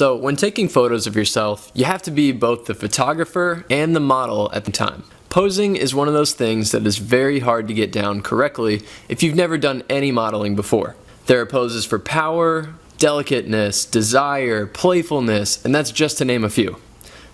So when taking photos of yourself, you have to be both the photographer and the model at the time. Posing is one of those things that is very hard to get down correctly if you've never done any modeling before. There are poses for power, delicateness, desire, playfulness, and that's just to name a few.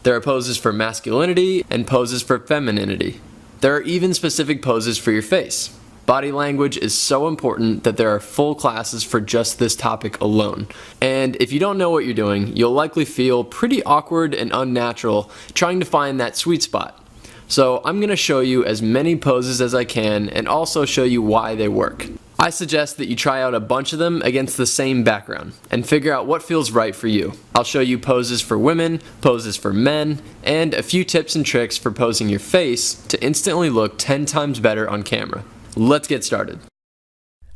There are poses for masculinity and poses for femininity. There are even specific poses for your face. Body language is so important that there are full classes for just this topic alone. And if you don't know what you're doing, you'll likely feel pretty awkward and unnatural trying to find that sweet spot. So I'm going to show you as many poses as I can and also show you why they work. I suggest that you try out a bunch of them against the same background and figure out what feels right for you. I'll show you poses for women, poses for men, and a few tips and tricks for posing your face to instantly look 10 times better on camera. Let's get started.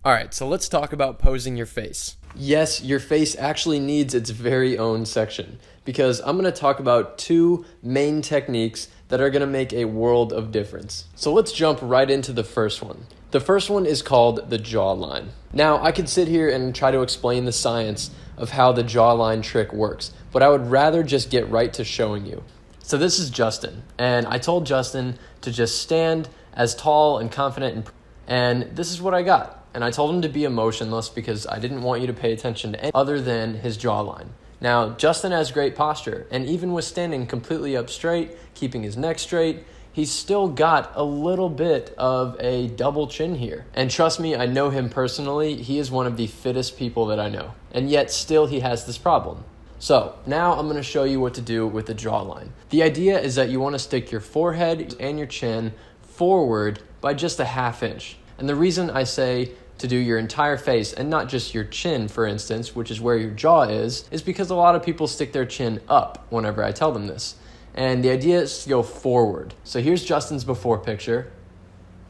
Alright, so let's talk about posing your face. Yes, your face actually needs its very own section because I'm going to talk about two main techniques that are going to make a world of difference. So let's jump right into the first one. The first one is called the jawline. Now, I could sit here and try to explain the science of how the jawline trick works, but I would rather just get right to showing you. So this is Justin, and I told Justin to just stand as tall and confident and this is what I got. And I told him to be emotionless because I didn't want you to pay attention to anything other than his jawline. Now, Justin has great posture, and even with standing completely up straight, keeping his neck straight, he's still got a little bit of a double chin here. And trust me, I know him personally. He is one of the fittest people that I know. And yet still he has this problem. So now I'm going to show you what to do with the jawline. The idea is that you want to stick your forehead and your chin forward by just a ½ inch. And the reason I say to do your entire face and not just your chin, for instance, which is where your jaw is because a lot of people stick their chin up whenever I tell them this. And the idea is to go forward. So here's Justin's before picture,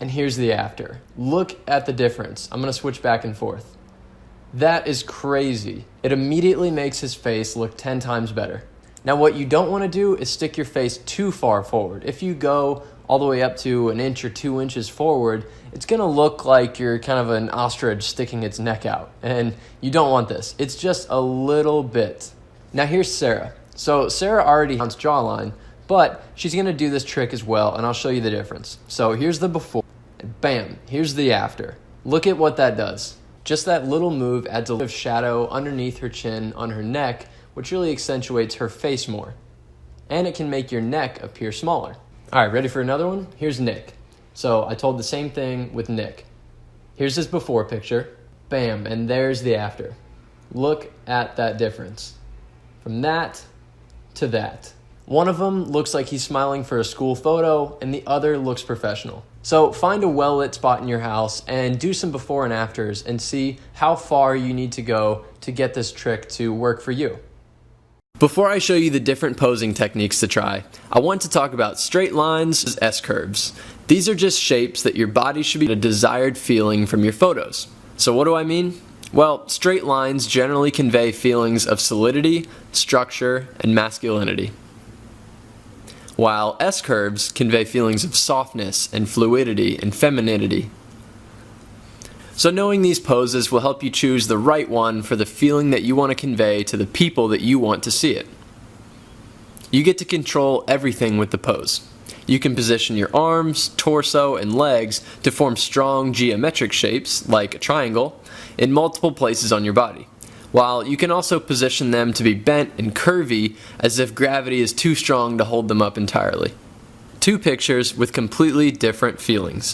and here's the after. Look at the difference. I'm going to switch back and forth. That is crazy. It immediately makes his face look 10 times better. Now what you don't want to do is stick your face too far forward. If you go all the way up to 1 inch or 2 inches forward, it's going to look like you're kind of an ostrich sticking its neck out. And you don't want this. It's just a little bit. Now here's Sarah. So Sarah already has jawline, but she's going to do this trick as well, and I'll show you the difference. So here's the before, and bam, here's the after. Look at what that does. Just that little move adds a little bit of shadow underneath her chin on her neck, which really accentuates her face more. And it can make your neck appear smaller. All right, ready for another one? Here's Nick. So I told the same thing with Nick. Here's his before picture. Bam, and there's the after. Look at that difference. From that to that. One of them looks like he's smiling for a school photo, and the other looks professional. So find a well-lit spot in your house and do some before and afters and see how far you need to go to get this trick to work for you. Before I show you the different posing techniques to try, I want to talk about straight lines as S-curves. These are just shapes that your body should be a desired feeling from your photos. So what do I mean? Well, straight lines generally convey feelings of solidity, structure, and masculinity, while S-curves convey feelings of softness and fluidity and femininity. So knowing these poses will help you choose the right one for the feeling that you want to convey to the people that you want to see it. You get to control everything with the pose. You can position your arms, torso, and legs to form strong geometric shapes, like a triangle, in multiple places on your body, while you can also position them to be bent and curvy as if gravity is too strong to hold them up entirely. Two pictures with completely different feelings.